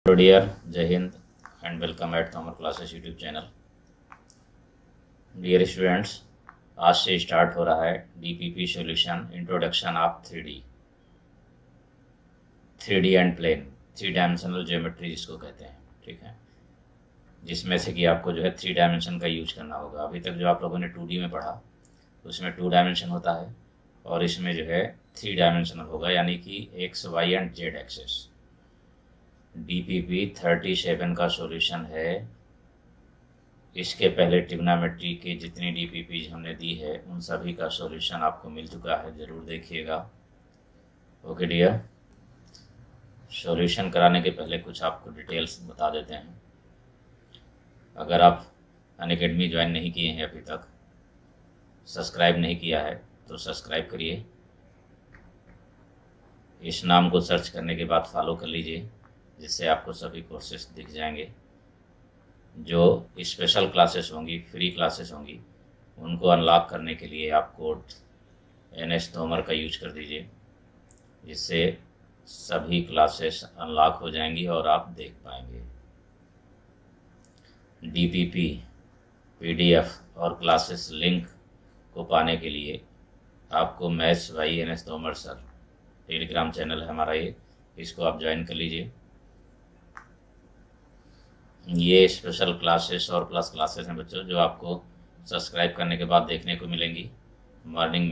Hello dear, Jai Hind and welcome at कॉमर classes YouTube channel. Dear students, आज से start हो रहा है DPP solution introduction of 3D and plane, 3 dimensional geometry जिसको कहते हैं। ठीक है, जिसमें से कि आपको जो है 3 डायमेंशन का यूज करना होगा। अभी तक जो आप लोगों ने 2D में पढ़ा उसमें 2 डायमेंशन होता है और इसमें जो है 3 डायमेंशनल होगा, यानी कि x y and z axes. DPP 37 का सॉल्यूशन है। इसके पहले ट्रिग्नोमेट्री के जितनी DPP हमने दी है उन सभी का सॉल्यूशन आपको मिल चुका है, ज़रूर देखिएगा। ओके डियर, सॉल्यूशन कराने के पहले कुछ आपको डिटेल्स बता देते हैं। अगर आप अनअकैडमी ज्वाइन नहीं किए हैं, अभी तक सब्सक्राइब नहीं किया है तो सब्सक्राइब करिए। इस नाम को सर्च करने के बाद फॉलो कर लीजिए, जिससे आपको सभी कोर्सेस दिख जाएंगे। जो स्पेशल क्लासेस होंगी, फ्री क्लासेस होंगी, उनको अनलॉक करने के लिए आप कोड NS तोमर का यूज कर दीजिए, जिससे सभी क्लासेस अनलॉक हो जाएंगी और आप देख पाएंगे। DPP PDF और क्लासेस लिंक को पाने के लिए आपको maths by NS Tomar sir Telegram channel है हमारा, इसको आप ज्वाइन कर लीजिए। ये स्पेशल क्लासेस और प्लस क्लासेस हैं बच्चों, जो आपको सब्सक्राइब करने के बाद देखने को मिलेंगी। मॉर्निंग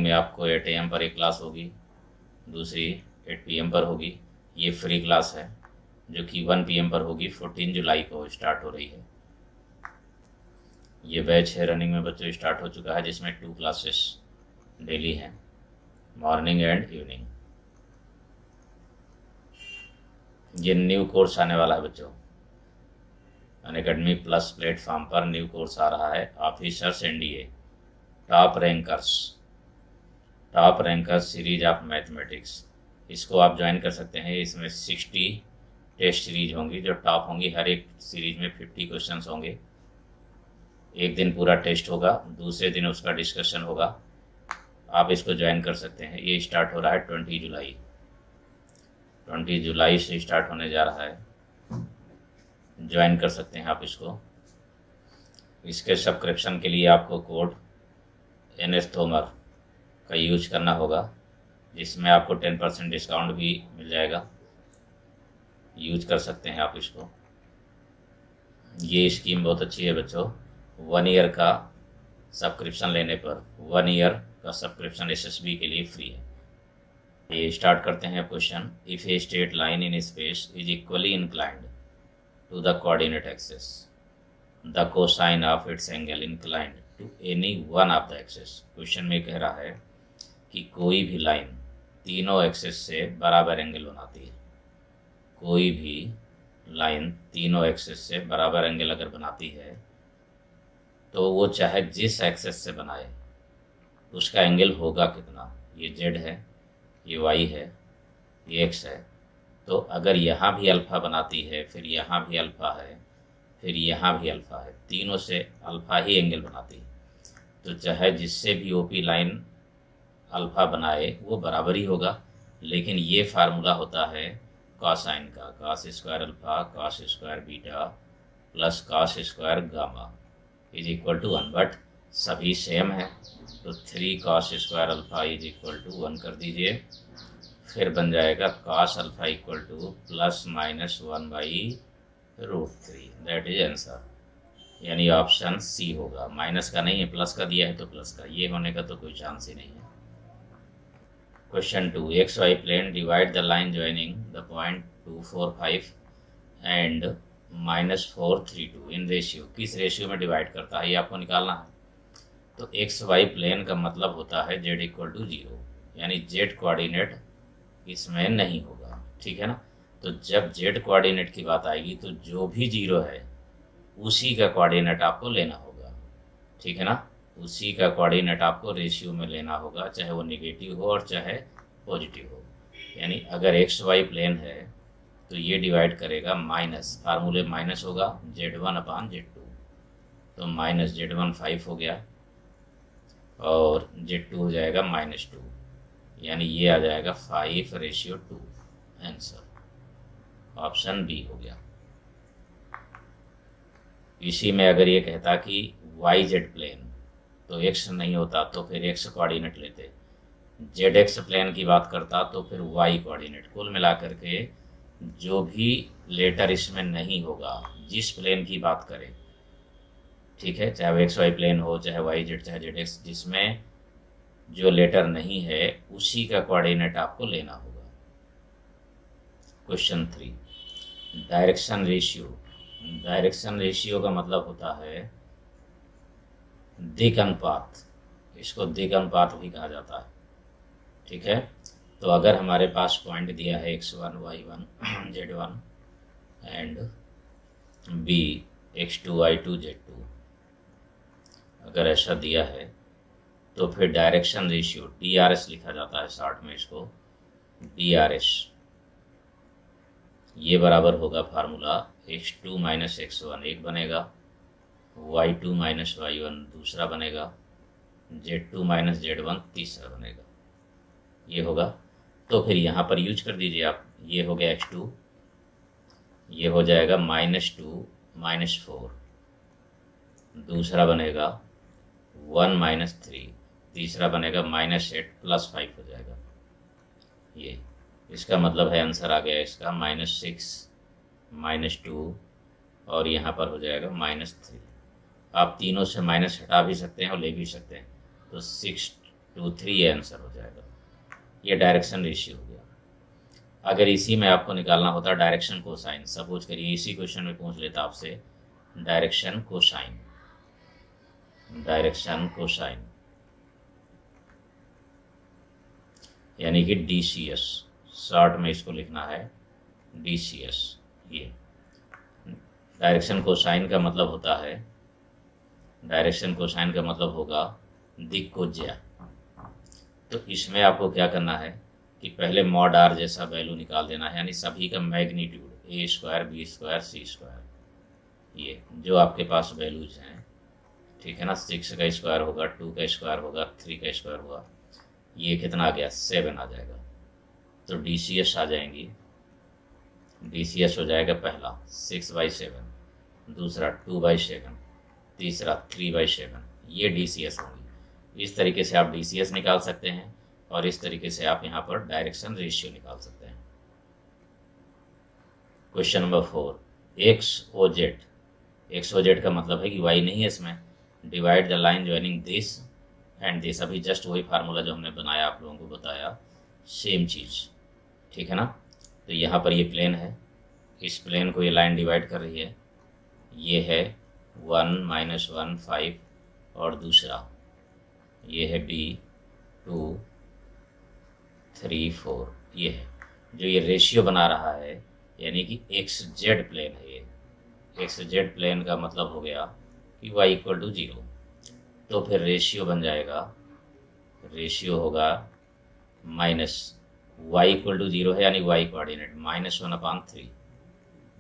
में आपको 8 AM पर एक क्लास होगी, दूसरी 8 PM पर होगी। ये फ्री क्लास है जो कि 1 PM पर होगी। 14 जुलाई को स्टार्ट हो रही है। ये बैच है रनिंग में बच्चों, स्टार्ट हो चुका है, जिसमें 2 क्लासेस डेली हैं, मॉर्निंग एंड इवनिंग। ये न्यू कोर्स आने वाला है बच्चों, अनअकैडमी प्लस प्लेटफॉर्म पर न्यू कोर्स आ रहा है, officers NDA top rankers series of mathematics. इसको आप ज्वाइन कर सकते हैं। इसमें 60 टेस्ट सीरीज होंगी जो टॉप होंगी। हर एक सीरीज में 50 क्वेश्चंस होंगे। एक दिन पूरा टेस्ट होगा, दूसरे दिन उसका डिस्कशन होगा। आप इसको ज्वाइन कर सकते हैं। ये स्टार्ट हो रहा है 20 जुलाई से स्टार्ट होने जा रहा है। ज्वाइन कर सकते हैं आप इसको। इसके सब्सक्रिप्शन के लिए आपको कोड NS तोमर का यूज करना होगा, जिसमें आपको 10% डिस्काउंट भी मिल जाएगा। यूज कर सकते हैं आप इसको। ये स्कीम बहुत अच्छी है बच्चों। 1 ईयर का सब्सक्रिप्शन लेने पर 1 ईयर का सब्सक्रिप्शन SSB के लिए फ्री है। ये स्टार्ट करते हैं question. If a straight line in space is equally inclined to the coordinate axis, the cosine of its angle inclined to any one of the axis. Question में कह रहा है कि कोई भी लाइन तीनों एक्सिस से बराबर एंगल बनाती है। कोई भी लाइन तीनों एक्सिस से बराबर एंगल अगर बनाती है तो वो चाहे जिस एक्सिस से बनाए उसका एंगल होगा कितना। ये Z है, ये Y है, ये X है। तो अगर यहाँ भी अल्फ़ा बनाती है, फिर यहाँ भी अल्फ़ा है, फिर यहाँ भी अल्फ़ा है, तीनों से अल्फ़ा ही एंगल बनाती है, तो चाहे जिससे भी OP लाइन अल्फ़ा बनाए वो बराबर ही होगा। लेकिन ये फार्मूला होता है कॉसाइन का, cos square alpha cos square beta plus cos square gamma is equal to 1। But सभी सेम है, तो 3 cos square alpha is equal to 1 कर दीजिए। फिर बन जाएगा cos alpha equal to plus minus 1/√3। That is answer, यानी ऑप्शन C होगा। माइनस का नहीं है, प्लस का दिया है तो प्लस का, ये होने का तो कोई चांस ही नहीं है। Question 2, XY plane divide the line joining the point 2, 4, 5 and -4, 3, 2 in ratio. किस रेशियो में डिवाइड करता है ये आपको निकालना है। तो XY प्लेन का मतलब होता है Z इक्वल टू 0, यानी Z कोऑर्डिनेट इसमें नहीं होगा। ठीक है ना। तो जब Z कोऑर्डिनेट की बात आएगी तो जो भी 0 है उसी का कोऑर्डिनेट आपको लेना होगा। ठीक है ना, उसी का कोऑर्डिनेट आपको रेशियो में लेना होगा, चाहे वो नेगेटिव हो और चाहे पॉजिटिव हो। यानी अगर XY प्लेन है तो ये डिवाइड करेगा माइनस, फार्मूले माइनस होगा Z1/Z2, तो माइनस Z1 5 हो गया और Z2 हो जाएगा -2, यानी ये आ जाएगा 5:2 आंसर। ऑप्शन बी हो गया। इसी में अगर ये कहता कि वाई जेड प्लेन, तो एक्स नहीं होता तो फिर एक्स कोऑर्डिनेट लेते, जेड एक्स प्लेन की बात करता तो फिर वाई कोऑर्डिनेट। कुल मिलाकर के जो भी लेटर इसमें नहीं होगा, जिस प्लेन की बात करें, ठीक है, चाहे वो एक्स वाई प्लेन हो, चाहे वाई जेड, चाहे जेड एक्स, जिसमें जो लेटर नहीं है उसी का कोऑर्डिनेट आपको लेना होगा। Question 3, direction ratio. Direction ratio का मतलब होता है दिक् अनुपात, इसको दिक् अनुपात भी कहा जाता है, ठीक है। तो अगर हमारे पास पॉइंट दिया है x1 y1 z1 and b x2 y2 z2, अगर ऐसा दिया है तो फिर डायरेक्शन रेशियो DRS लिखा जाता है शॉर्ट में, इसको DRS, ये बराबर होगा फार्मूला x2 माइनस x1 एक बनेगा, y2 माइनस y1 दूसरा बनेगा, z2 माइनस z1 तीसरा बनेगा, ये होगा। तो फिर यहाँ पर यूज कर दीजिए आप, ये हो गया x2, ये हो जाएगा -2 -4, दूसरा बनेगा 1 -3, तीसरा बनेगा -8 +5 हो जाएगा। ये इसका मतलब है आंसर आ गया इसका -6 -2 और यहाँ पर हो जाएगा -3। आप तीनों से माइनस हटा भी सकते हैं और ले भी सकते हैं, तो 6 2 3 ये आंसर हो जाएगा। ये डायरेक्शन रेशियो हो गया। अगर इसी में आपको निकालना होता डायरेक्शन कोसाइन, सपोज करिए इसी क्वेश्चन में पूछ लेता आपसे डायरेक्शन कोसाइन, डायरेक्शन कोसाइन यानी कि DCS, शॉर्ट में इसको लिखना है DCS। ये डायरेक्शन कोसाइन का मतलब होता है, डायरेक्शन कोसाइन का मतलब होगा दिक्कोज्या। तो इसमें आपको क्या करना है कि पहले मॉड r जैसा वैल्यू निकाल देना है, यानी सभी का मैग्नीट्यूड a² b² c², ये जो आपके पास वैल्यूज हैं, ठीक है ना। 6 का स्क्वायर होगा, 2 का स्क्वायर होगा, 3 का स्क्वायर होगा, ये कितना आ गया 7 आ जाएगा। तो DCS आ जाएंगी, DCS हो जाएगा पहला 6/7, दूसरा 2/7, तीसरा 3/7, ये DCS होंगी। इस तरीके से आप DCS निकाल सकते हैं और इस तरीके से आप यहाँ पर डायरेक्शन रेशियो निकाल सकते हैं। Question number 4, XOZ। XOZ का मतलब है कि y नहीं है इसमें, divide the line joining this and this, अभी जस्ट वही फार्मूला जो हमने बनाया आप लोगों को बताया, सेम चीज़, ठीक है ना। तो यहाँ पर ये प्लेन है, इस प्लेन को ये लाइन डिवाइड कर रही है, ये है 1 -1 5 और दूसरा ये है b 2 3 4, ये है जो ये रेशियो बना रहा है, यानी कि XZ प्लेन है ये। XZ प्लेन का मतलब हो गया कि y = 0, तो फिर रेशियो बन जाएगा, रेशियो होगा माइनस y = 0 है यानी y कोऑर्डिनेट -1/3,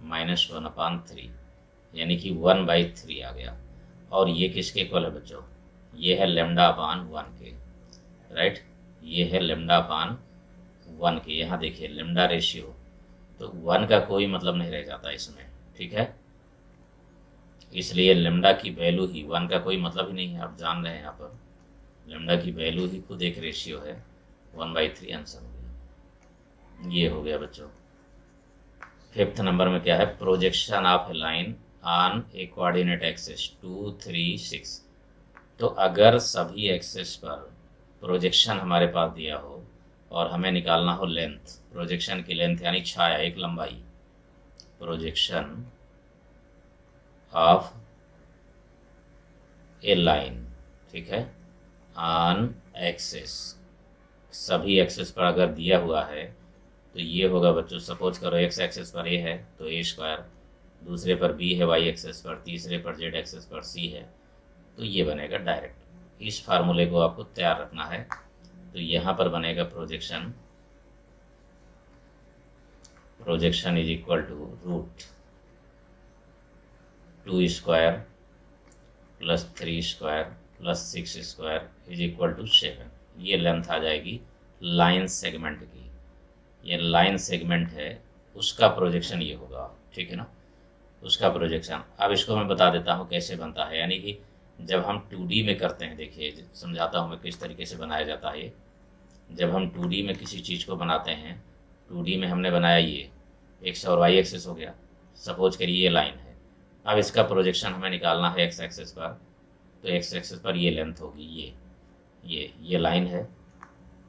-1/3 यानी कि 1/3 आ गया। और ये किसके इक्वल है बच्चों, ये है λ/1 के, राइट, ये है λ/1 के। यहाँ देखिए लैम्डा रेशियो, तो 1 का कोई मतलब नहीं रह जाता इसमें, ठीक है। इसलिए लैम्डा की वैल्यू ही, 1 का कोई मतलब ही नहीं है, आप जान रहे हैं यहाँ पर लैम्डा की वैल्यू ही खुद एक रेशियो है, 1/3 आंसर हो गया। ये हो गया बच्चों। 5th नंबर में क्या है, projection of a line on A coordinate axis 2 3 6। तो अगर सभी एक्सिस पर प्रोजेक्शन हमारे पास दिया हो और हमें निकालना हो लेंथ, प्रोजेक्शन की लेंथ यानी छाया, एक लंबाई, प्रोजेक्शन ऑफ ए लाइन, ठीक है, ऑन एक्सिस, सभी एक्सिस पर अगर दिया हुआ है तो ये होगा बच्चों, सपोज करो x एक्सिस पर a है तो a², दूसरे पर b है y एक्सिस पर, तीसरे पर z एक्सिस पर c है, तो ये बनेगा डायरेक्ट। इस फार्मूले को आपको तैयार रखना है। तो यहाँ पर बनेगा projection, projection is equal to √2² + 3² + 6² is equal to 7। ये लेंथ आ जाएगी लाइन सेगमेंट की। ये लाइन सेगमेंट है उसका प्रोजेक्शन ये होगा, ठीक है ना, उसका प्रोजेक्शन। अब इसको मैं बता देता हूँ कैसे बनता है, यानी कि जब हम 2D में करते हैं, देखिए समझाता हूँ मैं किस तरीके से बनाया जाता है। जब हम 2D में किसी चीज़ को बनाते हैं, 2D में हमने बनाया ये एक्स और वाई एक्सिस हो गया, सपोज करिए ये लाइन है। अब इसका प्रोजेक्शन हमें निकालना है एक्स एक्सिस पर, तो एक्स एक्सिस पर ये लेंथ होगी, ये लाइन है,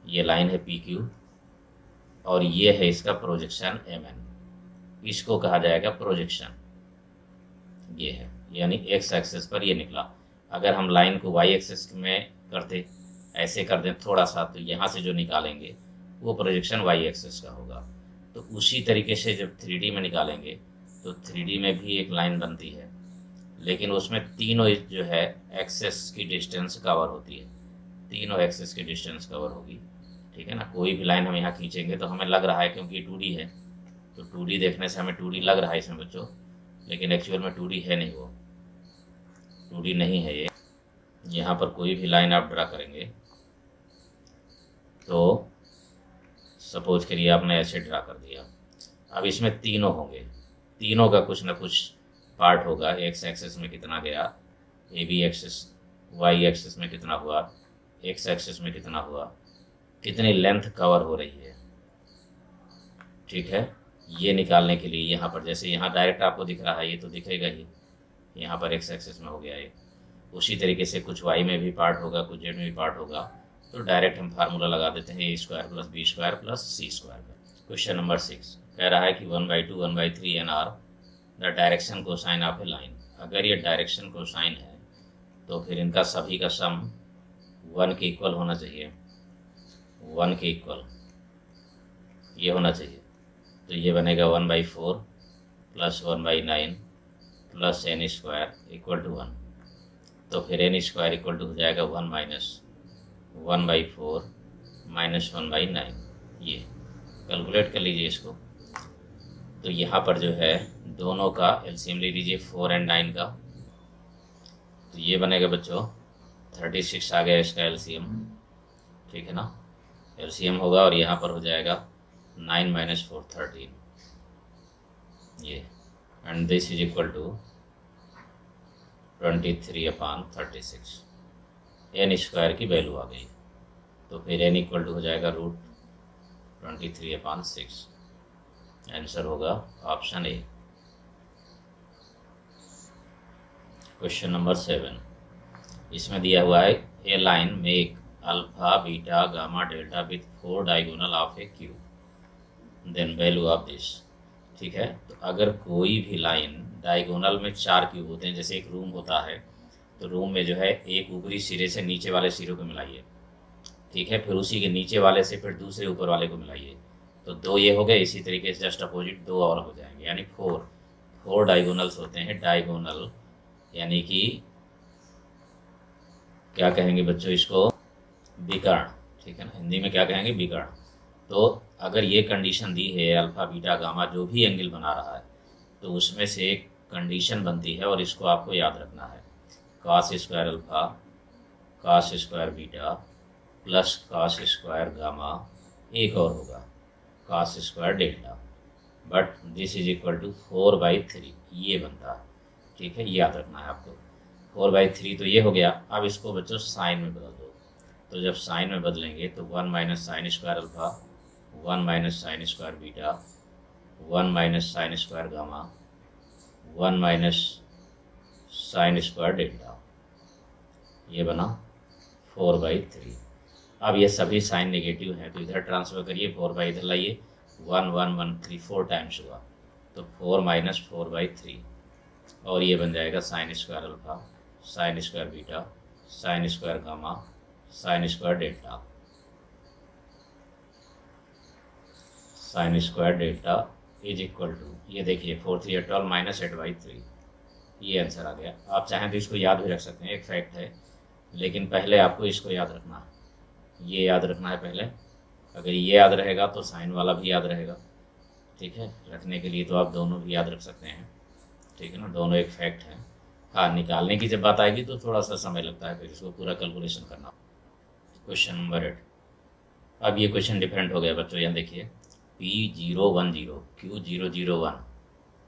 ये लाइन है पी क्यू, और ये है इसका प्रोजेक्शन एम एन, इसको कहा जाएगा प्रोजेक्शन। ये है, यानी एक्स एक्सिस पर ये निकला। अगर हम लाइन को वाई एक्सिस में करते, ऐसे कर दें थोड़ा सा, तो यहाँ से जो निकालेंगे वो प्रोजेक्शन वाई एक्सिस का होगा। तो उसी तरीके से जब 3D में निकालेंगे तो 3D में भी एक लाइन बनती है, लेकिन उसमें तीनों जो है एक्सेस की डिस्टेंस कवर होती है, तीनों एक्सेस की डिस्टेंस कवर होगी, ठीक है ना। कोई भी लाइन हम यहाँ खींचेंगे तो हमें लग रहा है, क्योंकि ये 2D है, तो 2D देखने से हमें 2D लग रहा है इसमें बच्चों, लेकिन एक्चुअल में 2D है नहीं, वो 2D नहीं है ये। यहाँ पर कोई भी लाइन आप ड्रा करेंगे तो सपोज करिए आपने ऐसे ड्रा कर दिया। अब इसमें तीनों होंगे, तीनों का कुछ ना कुछ पार्ट होगा। एक्स एक्सिस में कितना गया, A B axis, y axis में कितना हुआ, एक्स एक्सिस में कितना हुआ, कितनी लेंथ कवर हो रही है, ठीक है। ये निकालने के लिए यहाँ पर, जैसे यहाँ डायरेक्ट आपको दिख रहा है, ये तो दिखेगा ही, यहाँ पर एक्स एक्सिस में हो गया ये। उसी तरीके से कुछ वाई में भी पार्ट होगा, कुछ जेड में भी पार्ट होगा, तो डायरेक्ट हम फार्मूला लगा देते हैं a square plus b square plus c square का। क्वेश्चन नंबर 6 कह रहा है कि 1/2 1/3 n are the direction cosine of a line. अगर ये डायरेक्शन कोसाइन है तो फिर इनका सभी का सम 1 के इक्वल होना चाहिए, 1 के इक्वल ये होना चाहिए। तो ये बनेगा 1/4 plus 1/9 plus n square equal to 1। तो फिर एन स्क्वायर इक्वल टू हो जाएगा 1 माइनस 1/4 माइनस 1/9। ये कैलकुलेट कर लीजिए इसको। तो यहाँ पर जो है दोनों का एलसीएम ले लीजिए, 4 और 9 का, तो ये बनेगा बच्चों 36 आ गया इसका एलसीएम, ठीक है ना। एलसीएम होगा और यहाँ पर हो जाएगा 9 माइनस 4 13, ये, and this is equal to 23/36। N square की वैल्यू आ गई, तो फिर एन इक्वल टू हो जाएगा √23/6। आंसर होगा ऑप्शन ए। क्वेश्चन नंबर 7, इसमें दिया हुआ है a line make alpha beta gamma delta with 4 diagonal of a cube then value of this, ठीक है। तो अगर कोई भी लाइन डायगोनल में 4 क्यूब होते हैं, जैसे एक रूम होता है, तो रूम में जो है एक ऊपरी सिरे से नीचे वाले सिरे को मिलाइए, ठीक है, फिर उसी के नीचे वाले से फिर दूसरे ऊपर वाले को मिलाइए, तो 2 ये हो गए। इसी तरीके से जस्ट अपोजिट 2 और हो जाएंगे, यानी 4 डायगोनल्स होते हैं। डायगोनल यानी कि क्या कहेंगे बच्चों इसको, विकर्ण, ठीक है ना, हिंदी में क्या कहेंगे, विकर्ण। तो अगर ये कंडीशन दी है अल्फा बीटा गामा जो भी एंगल बना रहा है, तो उसमें से एक कंडीशन बनती है और इसको आपको याद रखना है, cos square alpha cos square beta plus cos square gamma, एक और होगा cos square delta, but this is equal to 4/3, ये बनता है, ठीक है, याद रखना है आपको। 4/3 तो ये हो गया। अब इसको बच्चों साइन में बदल दो, तो जब साइन में बदलेंगे तो 1 minus sign square alpha, 1 minus sign square beta, 1 minus sign square gamma, 1 minus sign square delta, ये बना 4/3। अब ये सभी साइन नेगेटिव हैं, तो इधर ट्रांसफर करिए, 4 इधर लाइए, 1 1 1 3 4 टाइम्स हुआ, तो 4 माइनस 4/3, और ये बन जाएगा sine square alpha sine square beta sine square gamma sine square delta, sine square delta is equal to, ये देखिए 4 3 12 माइनस 8/3, ये आंसर आ गया। आप चाहें तो इसको याद भी रख सकते हैं, एक फैक्ट है, लेकिन पहले आपको इसको याद रखना है, ये याद रखना है पहले। अगर ये याद रहेगा तो साइन वाला भी याद रहेगा, ठीक है। रखने के लिए तो आप दोनों भी याद रख सकते हैं, ठीक है ना, दोनों एक फैक्ट है। हाँ, निकालने की जब बात आएगी तो थोड़ा सा समय लगता है, फिर इसको पूरा कैलकुलेशन करना। क्वेश्चन नंबर 8, अब ये क्वेश्चन डिफरेंट हो गया बच्चों, यहाँ देखिए, P010 Q001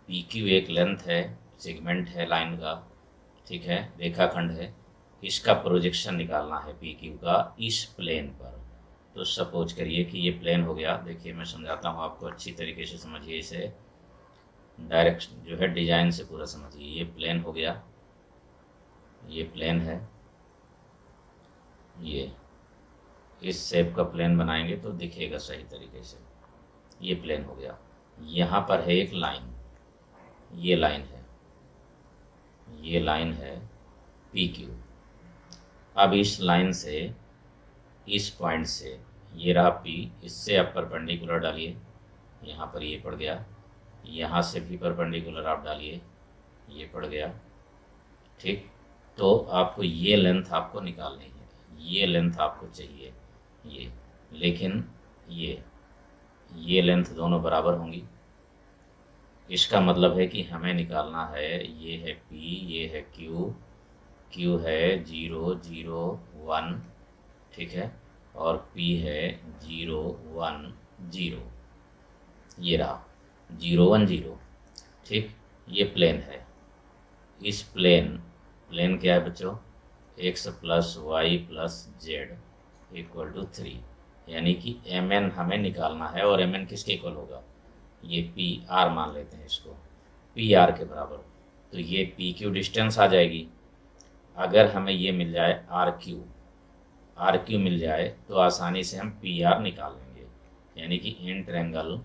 PQ एक लेंथ है, सेगमेंट है लाइन का, ठीक है, रेखाखंड है। इसका प्रोजेक्शन निकालना है PQ का इस प्लेन पर। तो सपोज करिए कि ये प्लेन हो गया। देखिए मैं समझाता हूँ आपको, अच्छी तरीके से समझिए इसे, डायरेक्शन जो है डिजाइन से पूरा समझिए। ये प्लेन हो गया, ये प्लेन है, ये इस शेप का प्लेन बनाएंगे तो दिखेगा सही तरीके से। ये प्लेन हो गया, यहाँ पर है एक लाइन, ये लाइन है, ये लाइन है PQ। अब इस लाइन से, इस पॉइंट से, ये रहा P, इससे आप परपेंडिकुलर डालिए, यहाँ पर ये पड़ गया, यहाँ से भी परपेंडिकुलर आप डालिए, ये पड़ गया, ठीक। तो आपको ये लेंथ आपको निकालनी है, ये लेंथ आपको चाहिए ये, लेकिन ये लेंथ दोनों बराबर होंगी। इसका मतलब है कि हमें निकालना है, ये है P, ये है Q है 0, 0, 1, ठीक है, और P है 0, 1, 0, ये रहा 0, 1, 0, ठीक। ये प्लेन है, इस प्लेन क्या है बच्चों, x + y + z = 3, यानी कि mn हमें निकालना है। और mn किसके इक्वल होगा, ये PR मान लेते हैं इसको, PR के बराबर। तो ये PQ डिस्टेंस आ जाएगी। अगर हमें ये मिल जाए RQ मिल जाए तो आसानी से हम PR निकाल लेंगे, यानी कि इन ट्रायंगल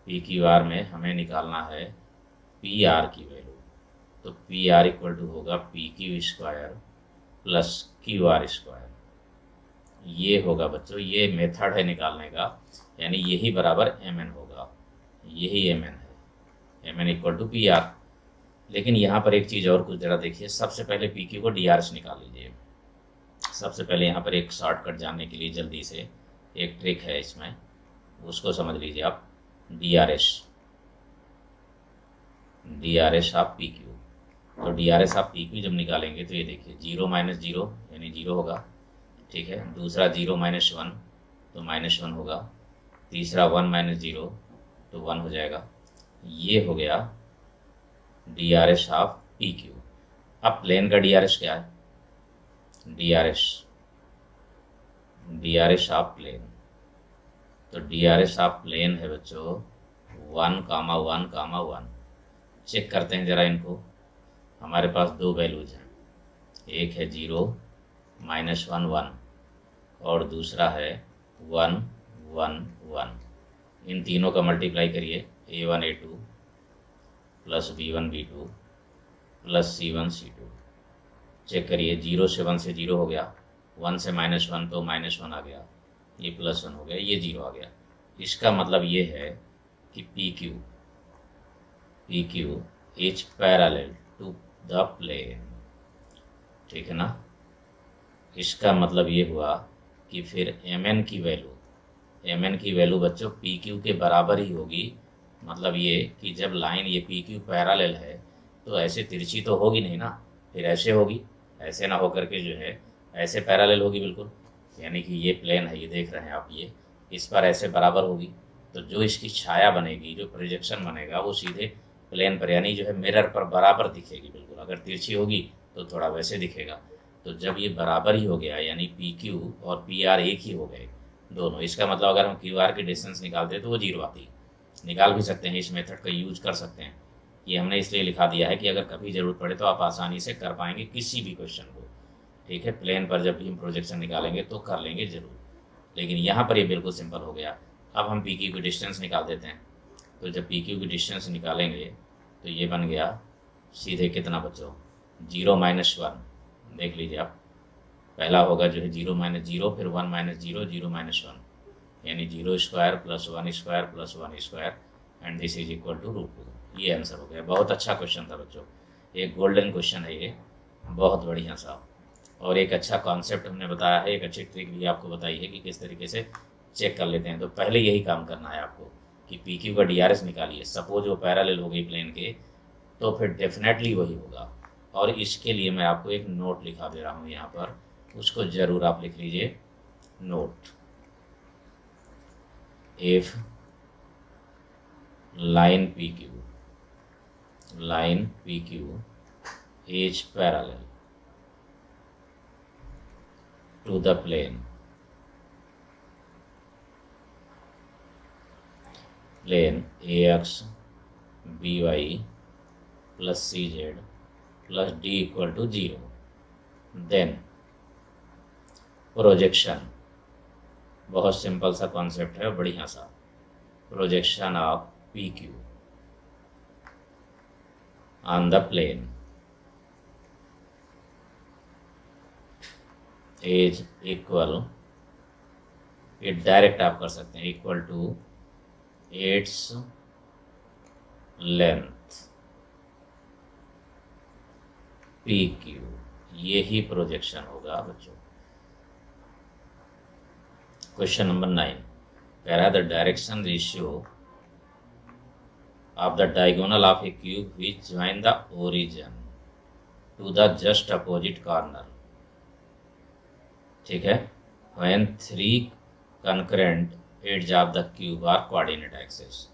PQR में हमें निकालना है PR की वैल्यू। तो PR = होगा PQ² + QR²। ये होगा बच्चों, ये मेथड है निकालने का, यानी यही बराबर mn होगा, यही mn है, mn = PR। लेकिन यहाँ पर एक चीज़ और कुछ जरा देखिए। सबसे पहले PQ को DRS निकाल लीजिए। सबसे पहले यहाँ पर एक शॉर्टकट जानने के लिए जल्दी से एक ट्रिक है इसमें, उसको समझ लीजिए आप। DRS ऑफ PQ, तो DRS ऑफ PQ जब निकालेंगे तो ये देखिए 0 - 0 यानी 0 होगा, ठीक है। दूसरा 0 - 1 तो -1 होगा। तीसरा 1 - 0 तो 1 हो जाएगा। ये हो गया DRS ऑफ PQ। अब प्लेन का DRS क्या है, DRS ऑफ प्लेन, तो DRS ऑफ प्लेन है बच्चों 1, 1, 1। चेक करते हैं जरा इनको। हमारे पास दो वैल्यूज हैं, एक है 0, -1, 1 और दूसरा है 1, 1, 1। इन तीनों का मल्टीप्लाई करिए, A1, A2 + B1, B2 + C1, C2। Check करिए, 0 से 1 से 0 हो गया, 1 से -1 तो -1 आ गया, ये +1 हो गया, ये 0 आ गया। इसका मतलब ये है कि PQ is parallel to the plane, ठीक है ना। इसका मतलब ये हुआ कि फिर mn की वैल्यू बच्चों PQ के बराबर ही होगी। मतलब ये कि जब लाइन ये PQ पैरेलल है तो ऐसे तिरछी तो होगी नहीं ना, फिर ऐसे होगी, ऐसे ना होकर के जो है ऐसे पैरेलल होगी बिल्कुल। यानी कि ये प्लेन है, ये देख रहे हैं आप, ये इस पर ऐसे बराबर होगी, तो जो इसकी छाया बनेगी, जो प्रोजेक्शन बनेगा वो सीधे प्लेन पर यानी जो है मिरर पर बराबर दिखेगी बिल्कुल। अगर तिरछी होगी तो थोड़ा वैसे दिखेगा। तो जब ये बराबर ही हो गया यानी PQ और PR एक ही हो गए दोनों, इसका मतलब अगर हम QR की डिस्टेंस निकालते तो वो 0 आती। निकाल भी सकते हैं, इस मेथड का यूज कर सकते हैं। ये हमने इसलिए लिखा दिया है कि अगर कभी ज़रूरत पड़े तो आप आसानी से कर पाएंगे किसी भी क्वेश्चन को, ठीक है। प्लेन पर जब भी हम प्रोजेक्शन निकालेंगे तो कर लेंगे ज़रूर, लेकिन यहाँ पर ये बिल्कुल सिंपल हो गया। अब हम PQ की डिस्टेंस निकाल देते हैं। तो जब PQ की डिस्टेंस निकालेंगे तो ये बन गया सीधे कितना बच्चों, 0 - 1। देख लीजिए आप, पहला होगा जो है 0 - 0, फिर 1 - 0, 0 - 1, यानी 0² + 1² + 1² and this is equal to √2। ये आंसर हो गया। बहुत अच्छा क्वेश्चन था बच्चों, एक गोल्डन क्वेश्चन है ये, बहुत बढ़िया सा। और एक अच्छा कॉन्सेप्ट हमने बताया है, एक अच्छी ट्रिक भी आपको बताई है कि किस तरीके से चेक कर लेते हैं। तो पहले यही काम करना है आपको कि PQ का DRS निकालिए। सपोज वो पैरेलल हो गई प्लेन के, तो फिर डेफिनेटली वही होगा। और इसके लिए मैं आपको एक नोट लिखा दे रहा हूँ यहाँ पर, उसको ज़रूर आप लिख लीजिए। Note if line PQ is parallel to the plane AX BY plus CZ plus D equal to 0, then projection, बहुत सिंपल सा कॉन्सेप्ट है, बढ़िया सा, projection of PQ on the plane is equal, ये डायरेक्ट आप कर सकते हैं, equal to its length PQ, ये ही प्रोजेक्शन होगा बच्चों। क्वेश्चन नंबर 9 कह रहा है the direction ratio of the diagonal of a cube which join the origin to the just opposite corner, ठीक है, when 3 concurrent edge of the cube are coordinate axis.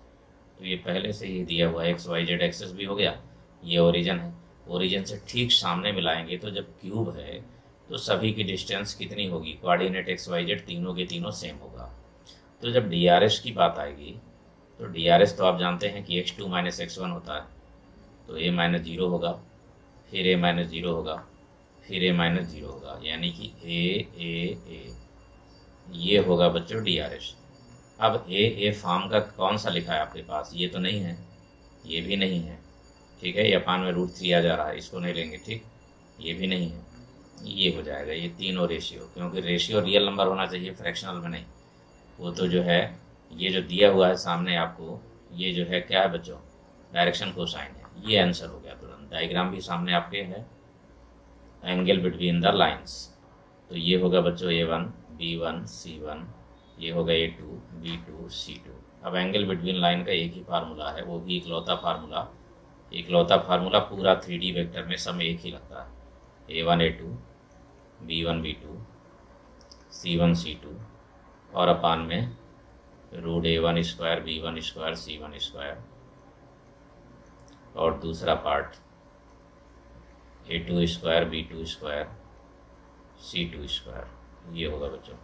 तो ये पहले से ही दिया हुआ है, एक्स वाई जेड एक्सिस भी हो गया, ये ओरिजिन है, ओरिजिन से ठीक सामने मिलाएंगे तो जब क्यूब है तो सभी की डिस्टेंस कितनी होगी, कोऑर्डिनेट एक्स वाई जेड तीनों के तीनों सेम होगा। तो जब DRS की बात आएगी तो DRS तो आप जानते हैं कि x2 माइनस x1 होता है, तो a माइनस 0 होगा, फिर a माइनस 0 होगा, फिर a माइनस 0 होगा, यानी कि a ये होगा बच्चों DRS। अब a फॉर्म का कौन सा लिखा है आपके पास, ये तो नहीं है, ये भी नहीं है, ठीक है, ये अपान में √3 आ जा रहा है, इसको नहीं लेंगे, ठीक, ये भी नहीं है, ये हो जाएगा, ये तीनों रेशियो, क्योंकि रेशियो रियल नंबर होना चाहिए, फ्रैक्शनल में नहीं। वो तो जो है ये जो दिया हुआ है सामने आपको, ये जो है क्या है बच्चों, डायरेक्शन कोसाइन है, ये आंसर हो गया तुरंत। डायग्राम भी सामने आपके है, एंगल बिटवीन द लाइंस, तो ये होगा बच्चों A1 B1 C1, ये होगा A2 B2 C2। अब एंगल बिटवीन लाइन का एक ही फार्मूला है, वो भी इकलौता फार्मूला पूरा 3D वेक्टर में सब एक ही लगता है, A1 A2 B1 B2 C1 C2 और अपान में √A1 square B1 square C1 square, और दूसरा part A2 square B2 square C2 square, ये होगा बच्चों,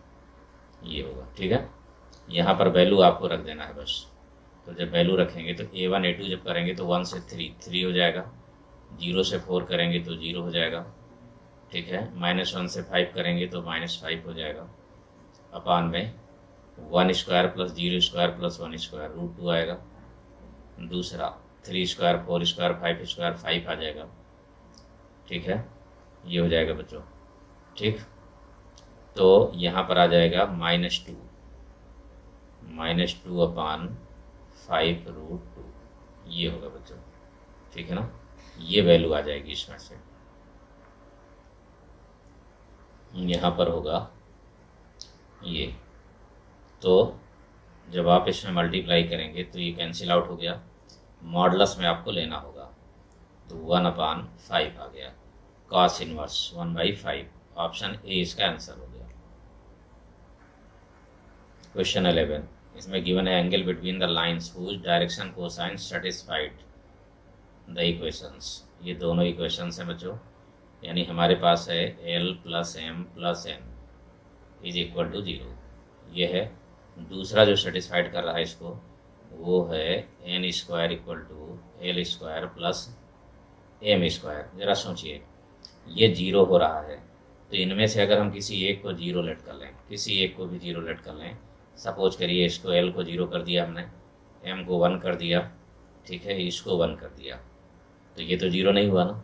ये होगा, ठीक है। यहाँ पर वैल्यू आपको रख देना है बस। तो जब वैल्यू रखेंगे तो A1 A2 जब करेंगे तो 1 से 3 हो जाएगा, 0 से 4 करेंगे तो 0 हो जाएगा, ठीक है, -1 से 5 करेंगे तो -5 हो जाएगा, अपान में 1 square plus 0 square plus 1 square √2 आएगा, दूसरा 3 स्क्वायर 4 स्क्वायर 5 स्क्वायर 5 आ जाएगा, ठीक है, ये हो जाएगा बच्चों, ठीक। तो यहाँ पर आ जाएगा -2 अपान 5 √2, ये होगा बच्चों, ठीक है ना, ये वैल्यू आ जाएगी इसमें से, यहाँ पर होगा ये। तो जब आप इसमें मल्टीप्लाई करेंगे तो ये कैंसिल आउट हो गया, मॉडुलस में आपको लेना होगा, तो 1/5 आ गया, cos इनवर्स 1/5, ऑप्शन ए इसका आंसर हो गया। क्वेश्चन 11 इसमें गिवन है angle between the lines whose direction cosine satisfied the equations. ये दोनों इक्वेशंस हैं बच्चों, यानी हमारे पास है L + M + N = 0, ये है। दूसरा जो सेटिस्फाइड कर रहा है इसको वो है N² = L² + M²। ज़रा सोचिए, ये 0 हो रहा है, तो इनमें से अगर हम किसी एक को 0 लेट कर लें, किसी एक को भी 0 लेट कर लें, सपोज करिए इसको L को 0 कर दिया हमने, M को 1 कर दिया, ठीक है, इसको 1 कर दिया, तो ये तो 0 नहीं हुआ ना।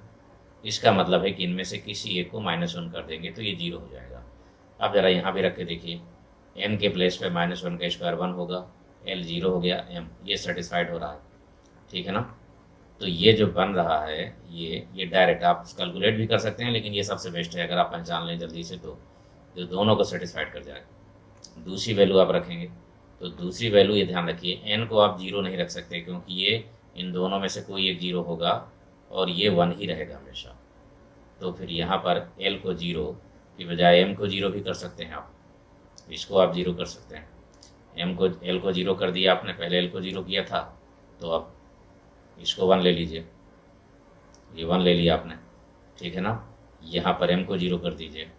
इसका मतलब है कि इनमें से किसी एक को -1 कर देंगे तो ये 0 हो जाएगा। अब ज़रा यहाँ भी रख के देखिए, N के प्लेस पे -1 का स्क्वायर 1 होगा, L 0 हो गया, M ये सेटिस्फाइड हो रहा है, ठीक है ना। तो ये जो बन रहा है ये डायरेक्ट आप कैलकुलेट भी कर सकते हैं, लेकिन ये सबसे बेस्ट है अगर आप पहचान लें जल्दी से, तो जो दोनों को सेटिस्फाइड कर जाए। दूसरी वैल्यू आप रखेंगे तो दूसरी वैल्यू ये ध्यान रखिए, N को आप 0 नहीं रख सकते क्योंकि ये इन दोनों में से कोई एक 0 होगा और ये 1 ही रहेगा हमेशा। तो फिर यहाँ पर L को 0 की बजाय M को 0 भी कर सकते हैं आप, इसको आप 0 कर सकते हैं। एल को 0 कर दिया आपने, पहले एल को 0 किया था, तो अब इसको 1 ले लीजिए, ये 1 ले लिया आपने, ठीक है ना। यहाँ पर एम को 0 कर दीजिए,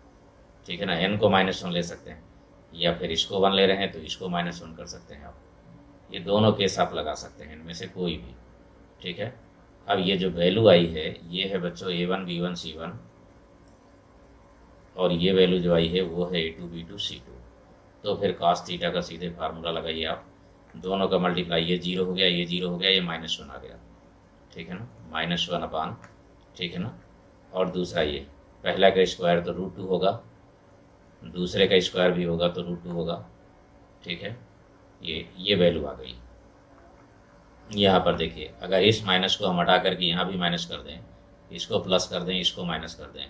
ठीक है ना। एन को -1 ले सकते हैं, या फिर इसको 1 ले रहे हैं तो इसको -1 कर सकते हैं आप। ये दोनों केस आप लगा सकते हैं, इनमें से कोई भी, ठीक है। अब ये जो वैल्यू आई है ये है बच्चों A1 B1 C1, और ये वैल्यू जो आई है वो है A2 B2 C2। तो फिर cos थीटा का सीधे फार्मूला लगाइए आप, दोनों का मल्टीप्लाई, ये 0 हो गया, ये 0 हो गया, ये -1 आ गया, ठीक है ना, -1 अपान, ठीक है ना। और दूसरा ये पहला का स्क्वायर तो √2 होगा, दूसरे का स्क्वायर भी होगा तो √2 होगा, ठीक है। ये वैल्यू आ गई। यहाँ पर देखिए, अगर इस माइनस को हम हटा करके यहाँ भी माइनस कर दें, इसको प्लस कर दें, इसको माइनस कर दें,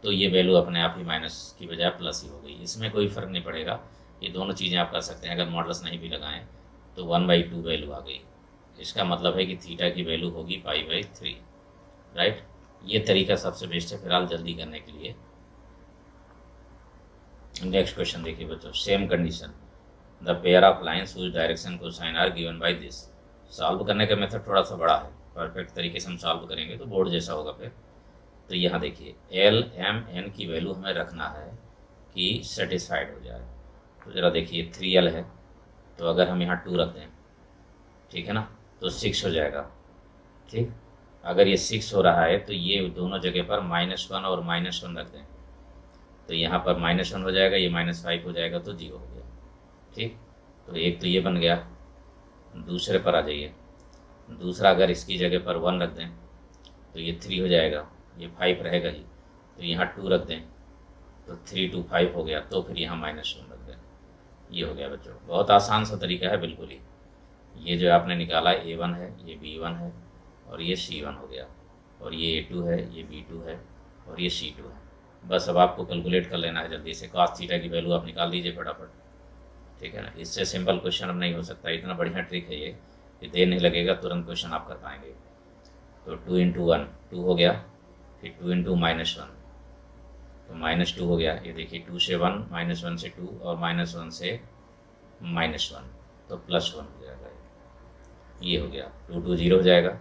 तो ये वैल्यू अपने आप ही माइनस की बजाय प्लस ही हो गई। इसमें कोई फ़र्क नहीं पड़ेगा, ये दोनों चीज़ें आप कर सकते हैं। अगर मॉडल्स नहीं भी लगाएं तो 1/2 वैल्यू आ गई। इसका मतलब है कि थीटा की वैल्यू होगी π/3, राइट। ये तरीका सबसे बेस्ट है फिलहाल जल्दी करने के लिए। नेक्स्ट क्वेश्चन देखिए बच्चों, same condition, the pair of lines whose direction cosine are given by this. Solve करने का मेथड थोड़ा सा बड़ा है, परफेक्ट तरीके से हम सॉल्व करेंगे तो बोर्ड जैसा होगा फिर। तो यहाँ देखिए एल एम एन की वैल्यू हमें रखना है कि सेटिस्फाइड हो जाए। तो ज़रा देखिए 3L है, तो अगर हम यहाँ 2 रख दें, ठीक है ना, तो 6 हो जाएगा, ठीक। अगर ये 6 हो रहा है तो ये दोनों जगह पर -1 और -1 रख दें, तो यहाँ पर -1 हो जाएगा, ये -5 हो जाएगा, तो 0 हो गया, ठीक। तो एक तो ये बन गया। दूसरे पर आ जाइए, दूसरा अगर इसकी जगह पर 1 रख दें तो ये 3 हो जाएगा, ये 5 रहेगा ही, तो यहाँ 2 रख दें तो 3 2 5 हो गया, तो फिर यहाँ -1 रख दें, ये हो गया बच्चों। बहुत आसान सा तरीका है बिल्कुल ही। ये जो आपने निकाला A1 है, ये B1 है, और ये C1 हो गया, और ये A2 है, ये B2 है, और ये C2 है। बस अब आपको कैलकुलेट कर लेना है जल्दी से, cos थीटा की वैल्यू आप निकाल दीजिए फटाफट, ठीक है ना। इससे सिंपल क्वेश्चन अब नहीं हो सकता, इतना बढ़िया ट्रिक है ये कि देर नहीं लगेगा, तुरंत क्वेश्चन आप कर पाएंगे। तो 2 × 1 2 हो गया, फिर 2 × -1 तो -2 हो गया। ये देखिए 2 से 1, -1 से 2, और -1 से -1, तो +1 हो जाएगा, ये हो गया। 2 2 0 हो जाएगा।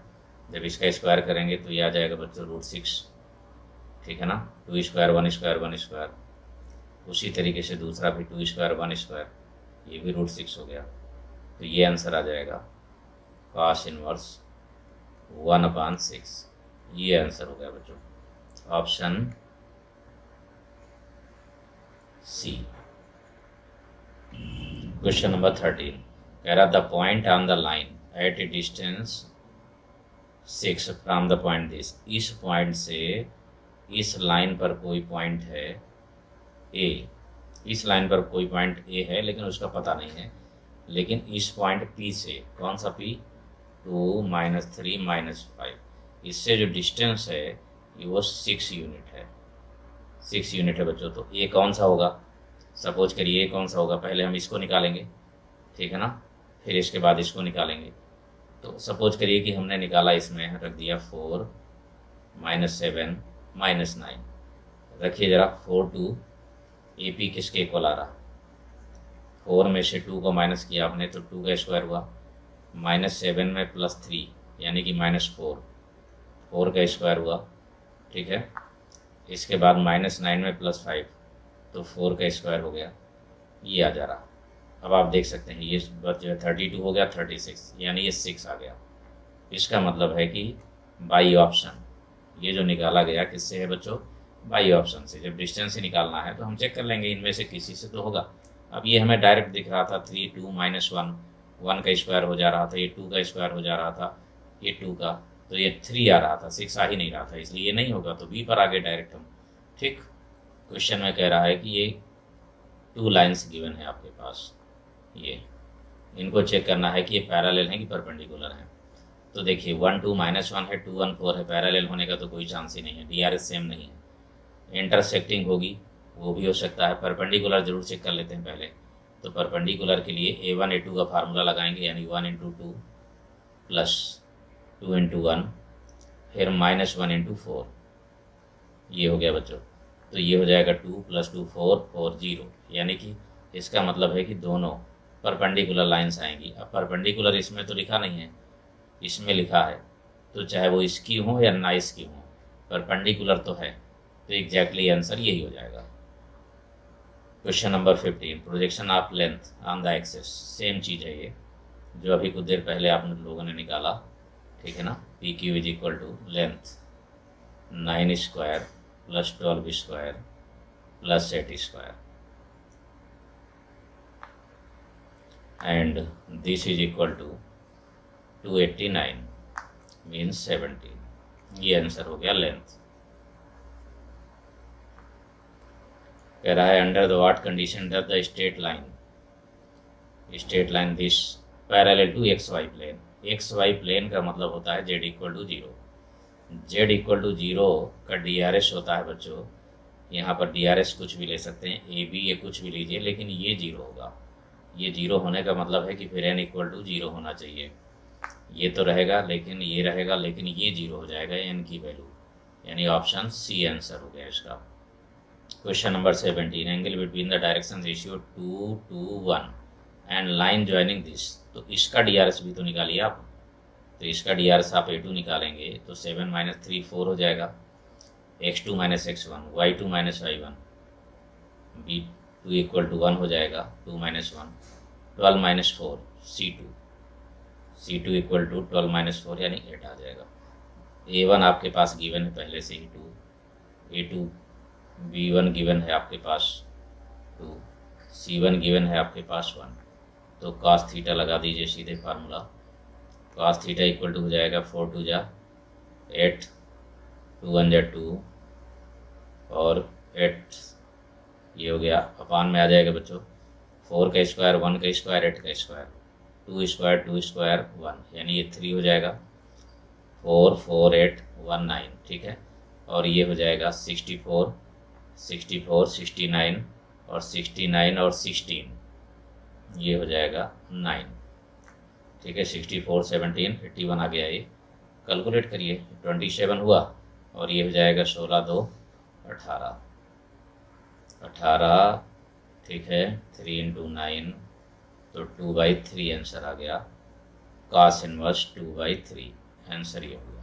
जब इसका स्क्वायर करेंगे तो ये आ जाएगा बच्चों √6, ठीक है ना। 2 स्क्वायर 1 स्क्वायर 1 स्क्वायर, उसी तरीके से दूसरा भी 2 स्क्वायर 1 स्क्वायर, ये भी √6 हो गया। तो ये आंसर आ जाएगा cos इनवर्स 1/6, ये आंसर हो गया बच्चों, ऑप्शन सी। क्वेश्चन नंबर 13 कह रहा the point on the line at A distance 6 from the point this. इस पॉइंट से इस लाइन पर कोई पॉइंट है ए, इस लाइन पर कोई पॉइंट ए है लेकिन उसका पता नहीं है, लेकिन इस पॉइंट P से, कौन सा P, 2 -3 -5, इससे जो डिस्टेंस है ये वो 6 यूनिट है, 6 यूनिट है बच्चों। तो ए कौन सा होगा, सपोज करिए ए कौन सा होगा, पहले हम इसको निकालेंगे, ठीक है ना, फिर इसके बाद इसको निकालेंगे। तो सपोज करिए कि हमने निकाला, इसमें रख दिया 4 -7 -9, रखिए ज़रा 4 2, AP किसके इक्वल आ रहा, 4 में से 2 को माइनस किया आपने तो 2 का स्क्वायर हुआ, -7 में +3 यानी कि -4, 4 का स्क्वायर हुआ, ठीक है। इसके बाद -9 में +5 तो 4 का स्क्वायर हो गया, ये आ जा रहा। अब आप देख सकते हैं ये जो है 32 हो गया, 36 यानी ये 6 आ गया। इसका मतलब है कि बाई ऑप्शन ये जो निकाला गया किससे है बच्चों, बाई ऑप्शन से। जब डिस्टेंस ही निकालना है तो हम चेक कर लेंगे इनमें से किसी से तो होगा। अब ये हमें डायरेक्ट दिख रहा था 3 2 -1, 1 का स्क्वायर हो जा रहा था, ये 2 का स्क्वायर हो जा रहा था, ये 2 का, तो ये 3 आ रहा था, 6 आ ही नहीं रहा था, इसलिए ये नहीं होगा, तो बी पर आगे डायरेक्ट हम, ठीक। क्वेश्चन में कह रहा है कि ये 2 लाइन्स गिवन है आपके पास, ये इनको चेक करना है कि ये पैरेलल हैं कि परपेंडिकुलर हैं। तो देखिए 1 2 -1 है, 2 1 4 है, पैरेलल होने का तो कोई चांस ही नहीं है, DRS सेम नहीं है। इंटरसेक्टिंग होगी वो भी हो सकता है, परपेंडिकुलर जरूर चेक कर लेते हैं पहले। तो परपेंडिकुलर के लिए A1 A2 का फार्मूला लगाएंगे, यानी 1 × 2 + 2 × 1 फिर -1 × 4, ये हो गया बच्चों। तो ये हो जाएगा 2 + 2 4 4 0, यानी कि इसका मतलब है कि दोनों परपेंडिकुलर लाइंस आएंगी। अब परपेंडिकुलर इसमें तो लिखा नहीं है, इसमें लिखा है, तो चाहे वो इसकी हो या ना इसकी हो, परपेंडिकुलर तो है, तो एग्जैक्टली आंसर यही हो जाएगा। Question number 15, projection of length on the axis. Same चीज़ है ये जो अभी कुछ देर पहले आप लोगों ने निकाला, ठीक है ना। P Q is equal to length 9 square plus 12 square plus 8 square and this is equal to 289 means 17। ये आंसर हो गया लेंथ। कह रहा है under the what condition does the straight line this parallel to X Y plane. X Y plane का मतलब होता है Z equal to zero. Z equal to zero का डी आर एस होता है बच्चों, यहाँ पर डी आर एस कुछ भी ले सकते हैं, ए बी ये कुछ भी लीजिए, लेकिन ये जीरो होगा। ये जीरो होने का मतलब है कि फिर एन इक्वल टू जीरो होना चाहिए। ये तो रहेगा लेकिन ये रहेगा, लेकिन ये जीरो हो जाएगा एन की वैल्यू, यानी ऑप्शन सी आंसर हो गया इसका। Question number 17, angle between the direction ratio 2 to 1 and line joining this. तो इसका डीआरएस भी तो निकालिए आप, तो इसका डीआरएस आप A2 निकालेंगे तो 7 - 3 4 हो जाएगा, x2 - x1 y2 - y1 b2 equal to 1 हो जाएगा, 2 - 1 12 - 4 c2 इक्वल टू 12 - 4 यानी 8 आ जाएगा। A1 आपके पास गिवन है पहले से ही 2, A2 B1 गिवन है आपके पास 2, C1 गिवन है आपके पास 1, तो cos थीटा लगा दीजिए सीधे formula. cos theta equal to हो जाएगा 4 2 जा 8 2 1 जा 2 और 8 ये हो गया, अपान में आ जाएगा बच्चों 4 का स्क्वायर 1 का स्क्वायर 8 का स्क्वायर 2 स्क्वायर 1 यानी ये 3 हो जाएगा, 4 4 8 1 9, ठीक है। और ये हो जाएगा 64 64 69 और 69 और 16, ये हो जाएगा 9, ठीक है। 64 17 81 आ गया, ये कैलकुलेट करिए 27 हुआ और ये हो जाएगा 16 2 18 18, ठीक है। 3 × 9 तो 2/3 आंसर आ गया, cos इनवर्स 2/3 आंसर ये हुआ।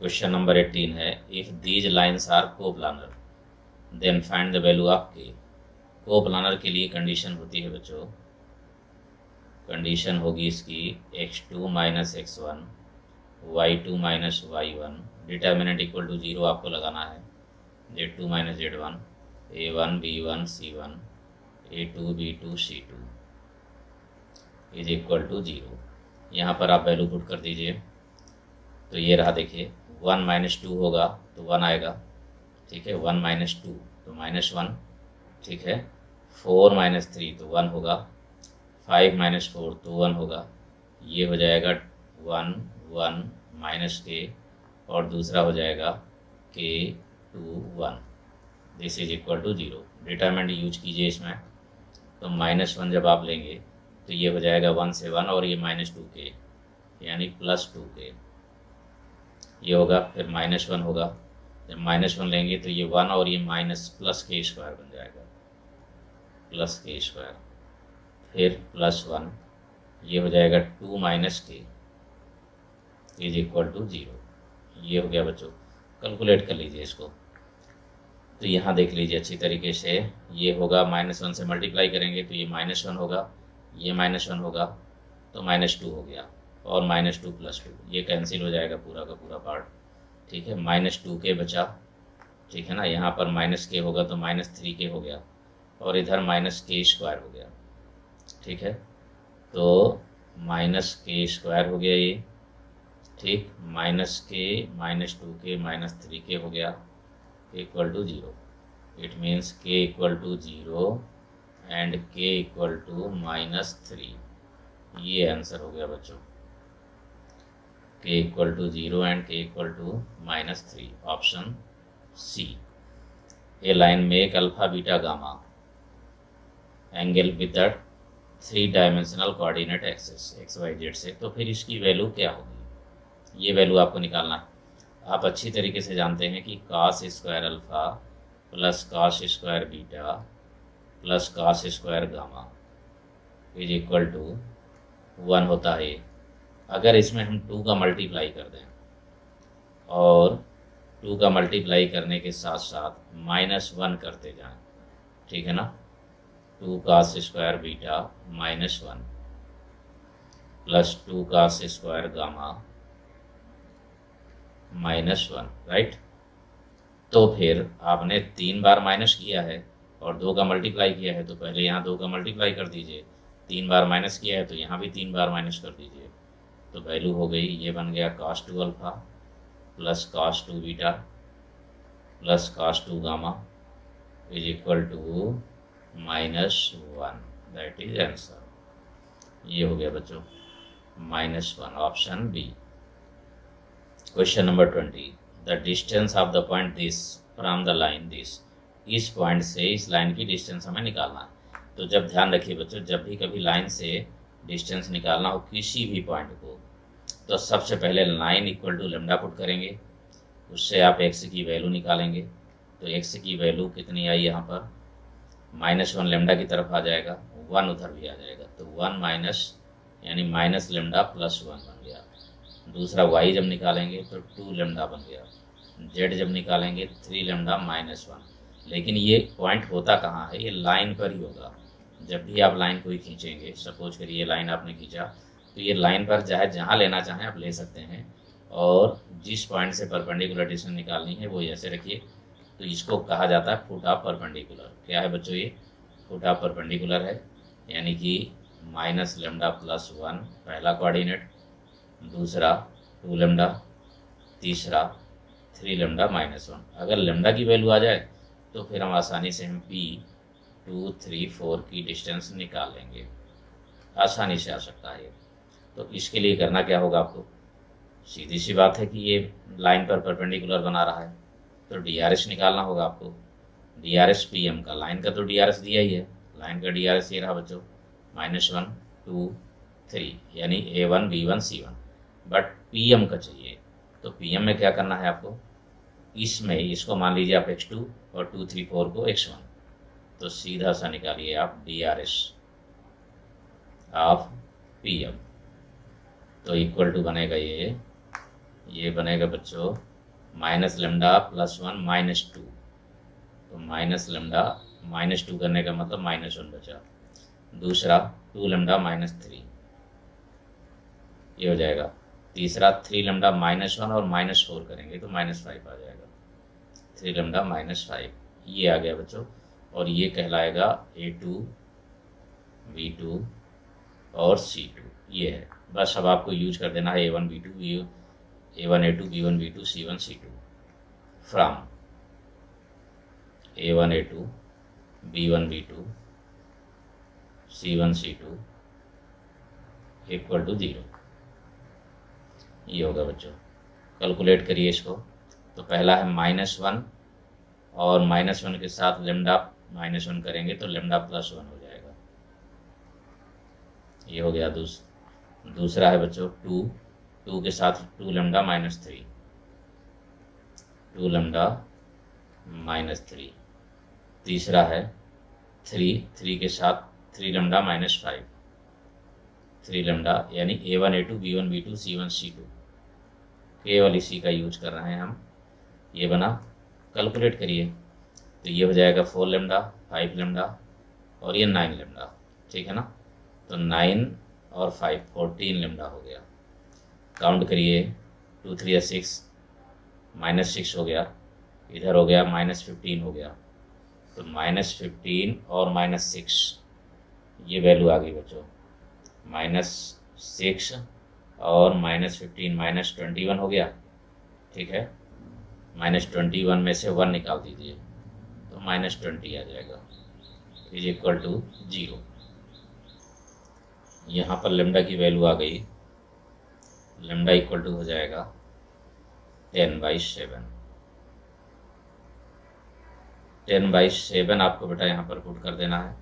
क्वेश्चन नंबर 18 है, if these lines are coplanar then find the value of K. Coplanar के लिए कंडीशन होती है बच्चों, कंडीशन होगी इसकी x2 - x1 y2 - y1, determinant equal to 0 आपको लगाना है, z2 - z1 a1 b1 c1 a2 b2 c2 is equal to 0। यहाँ पर आप वैल्यू पुट कर दीजिए, तो ये रहा देखिए 1 - 2 होगा तो 1 आएगा, ठीक है। 1 - 2 तो -1, ठीक है। 4 - 3 तो 1 होगा, 5 - 4 तो 1 होगा, ये हो जाएगा 1 1 माइनस के और दूसरा हो जाएगा k 2 1, this is equal to 0। Determinant use कीजिए इसमें, तो -1 जब आप लेंगे तो ये हो जाएगा 1 से 1 और ये -2k यानी +2k, ये होगा। फिर -1 होगा, जब -1 लेंगे तो ये 1 और ये +k² बन जाएगा, +k², फिर +1, ये हो जाएगा 2 - k इज इक्वल टू 0। ये हो गया बच्चों, कैलकुलेट कर लीजिए इसको। तो यहाँ देख लीजिए अच्छी तरीके से, ये होगा -1 से मल्टीप्लाई करेंगे तो ये -1 होगा, ये -1 होगा तो -2 हो गया और -2 + 2, ये कैंसिल हो जाएगा पूरा का पूरा पार्ट, ठीक है। -2k बचा, ठीक है ना। यहाँ पर -k होगा तो -3k हो गया और इधर -k² हो गया, ठीक है। तो -k² हो गया ये, ठीक। -k -2k -3k हो गया equal to 0। It means k equal to 0 and k equal to -3, ये आंसर हो गया बच्चों। k equal to 0 and k equal to -3, option C. A line make alpha beta gamma angle with the 3 dimensional coordinate axis XYZ से, तो फिर इसकी value क्या होगी, ये वैल्यू आपको निकालना है। आप अच्छी तरीके से जानते हैं कि cos² alpha plus cos² beta plus cos² gamma is equal to 1 होता है। अगर इसमें हम 2 का मल्टीप्लाई कर दें और 2 का मल्टीप्लाई करने के साथ साथ -1 करते जाएं, ठीक है ना, 2 cos square beta -1 plus 2 cos square gamma -1, right. तो फिर आपने 3 बार माइनस किया है और 2 का मल्टीप्लाई किया है, तो पहले यहाँ 2 का मल्टीप्लाई कर दीजिए। 3 बार माइनस किया है तो यहाँ भी 3 बार माइनस कर दीजिए। तो वैल्यू हो गई, ये बन गया cos 2 alpha plus cos 2 beta plus cos 2 gamma is equal to -1। That is answer. ये हो गया बच्चों -1, option B. Question number 20, the distance of the point this from the line this. इस पॉइंट से इस लाइन की डिस्टेंस हमें निकालना है। तो जब ध्यान रखिए बच्चों, जब भी कभी लाइन से डिस्टेंस निकालना हो किसी भी पॉइंट को, तो सबसे पहले line equal to lambda put करेंगे, उससे आप x की वैल्यू निकालेंगे। तो x की वैल्यू कितनी आई यहाँ पर, -1 लेमडा की तरफ आ जाएगा, 1 उधर भी आ जाएगा, तो 1 माइनस यानी माइनस लेमडा प्लस 1 बन गया। दूसरा y जब निकालेंगे तो 2 लेमडा बन गया। z जब निकालेंगे 3 लेमडा -1। लेकिन ये पॉइंट होता कहाँ है, ये लाइन पर ही होगा। जब भी आप लाइन कोई खींचेंगे, सपोज करिए लाइन आपने खींचा, तो ये लाइन पर चाहे जहाँ लेना चाहें आप ले सकते हैं। और जिस पॉइंट से परपेंडिकुलर डिस्टेंस निकालनी है वो ऐसे रखिए। तो इसको कहा जाता है फुट ऑफ परपेंडिकुलर। क्या है बच्चों, ये फुट ऑफ परपेंडिकुलर है, यानी कि माइनस लेमडा प्लस 1 पहला कोऑर्डिनेट, दूसरा 2 लेमडा, तीसरा 3 लेमडा -1। अगर लेमडा की वैल्यू आ जाए तो फिर हम आसानी से हम P 2, 3, 4 की डिस्टेंस निकाल लेंगे, आसानी से आ सकता है। तो इसके लिए करना क्या होगा आपको, सीधी सी बात है कि ये लाइन पर परपेंडिकुलर बना रहा है, तो DRS निकालना होगा आपको। DRS PM का, लाइन का तो DRS दिया ही है, लाइन का DRS ये रहा बच्चों, -1, 2, 3 यानी A1, B1, C1। But PM का चाहिए, तो PM में क्या करना है आपको, इसमें इसको मान लीजिए आप x2 और 2, 3, 4 को x1, तो सीधा सा निकालिए आप DRS ऑफ PM। तो इक्वल टू बनेगा ये बनेगा बच्चों माइनस लेमडा प्लस 1 -2। तो माइनस लेमडा -2 करने का मतलब -1 बचा। दूसरा 2 लेमडा -3 ये हो जाएगा। तीसरा 3 लेमडा -1 और -4 करेंगे तो -5 आ जाएगा। 3 लेमडा -5 ये आ गया बच्चों, और ये कहलाएगा A2, B2 और C2। ये है, बस अब आपको यूज कर देना है A1, B2, A1, A2, B1, B2, C1, C2 from A1, A2, B1, B2, C1, C2 equal to 0। ये होगा बच्चों, कैलकुलेट करिए इसको। तो पहला है -1 और -1 के साथ लेमडा -1 करेंगे तो लेमडा प्लस 1 हो जाएगा। ये हो गया। दूसरा है बच्चों 2 के साथ 2 लेमडा -3, 2 लेमडा -3। तीसरा है 3 के साथ 3 लेमडा -5, 3 लेमडा यानी A1, A2, B1, B2, C1, C2। केवल इसी का यूज कर रहे हैं हम। ये बना, कैलकुलेट करिए तो ये हो जाएगा 4 लेमडा, 5 लेमडा और ये 9 लेमडा, ठीक है ना। तो 9 और 5 14 लेमडा हो गया। काउंट करिए 2, 3 6, -6 हो गया, इधर हो गया -15 हो गया। तो -15 और -6 ये वैल्यू आ गई बच्चों, -6 और -15 -21 हो गया, ठीक है। -21 में से 1 निकाल दीजिए तो -20 आ जाएगा, इज इक्वल टू 0। यहाँ पर लेमडा की वैल्यू आ गई, लेमडा इक्वल टू हो जाएगा 10/7। 10/7 आपको बेटा यहाँ पर पुट कर देना है।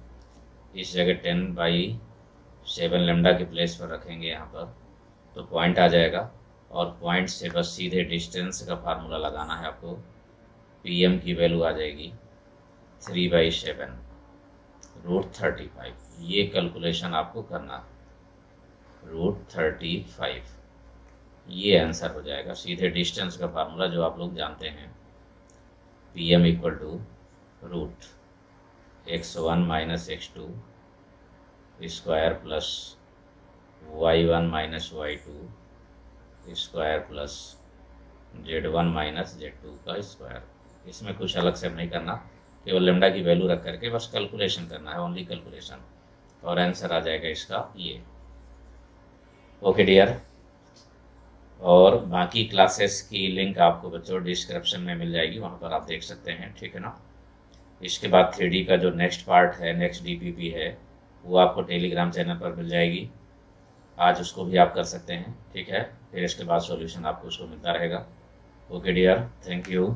इस जगह 10/7 लेमडा के प्लेस पर रखेंगे यहाँ पर, तो पॉइंट आ जाएगा। और पॉइंट से बस सीधे डिस्टेंस का फार्मूला लगाना है आपको। PM की वैल्यू आ जाएगी 3/7 √35। ये कैलकुलेशन आपको करना, √35, ये आंसर हो जाएगा। सीधे डिस्टेंस का फार्मूला जो आप लोग जानते हैं, PM equal to √x1 minus x2 square plus y1 minus y2 square plus z1 minus z2 का स्क्वायर। इसमें कुछ अलग से नहीं करना, केवल लेमडा की वैल्यू रख करके बस कैलकुलेशन करना है, ओनली कैलकुलेशन, और आंसर आ जाएगा इसका ये। ओके डियर, और बाकी क्लासेस की लिंक आपको बच्चों डिस्क्रिप्शन में मिल जाएगी, वहाँ पर आप देख सकते हैं, ठीक है ना। इसके बाद 3D का जो नेक्स्ट पार्ट है, नेक्स्ट DPP है, वो आपको टेलीग्राम चैनल पर मिल जाएगी, आज उसको भी आप कर सकते हैं, ठीक है। फिर इसके बाद सॉल्यूशन आपको उसको मिलता रहेगा। Okay dear, thank you.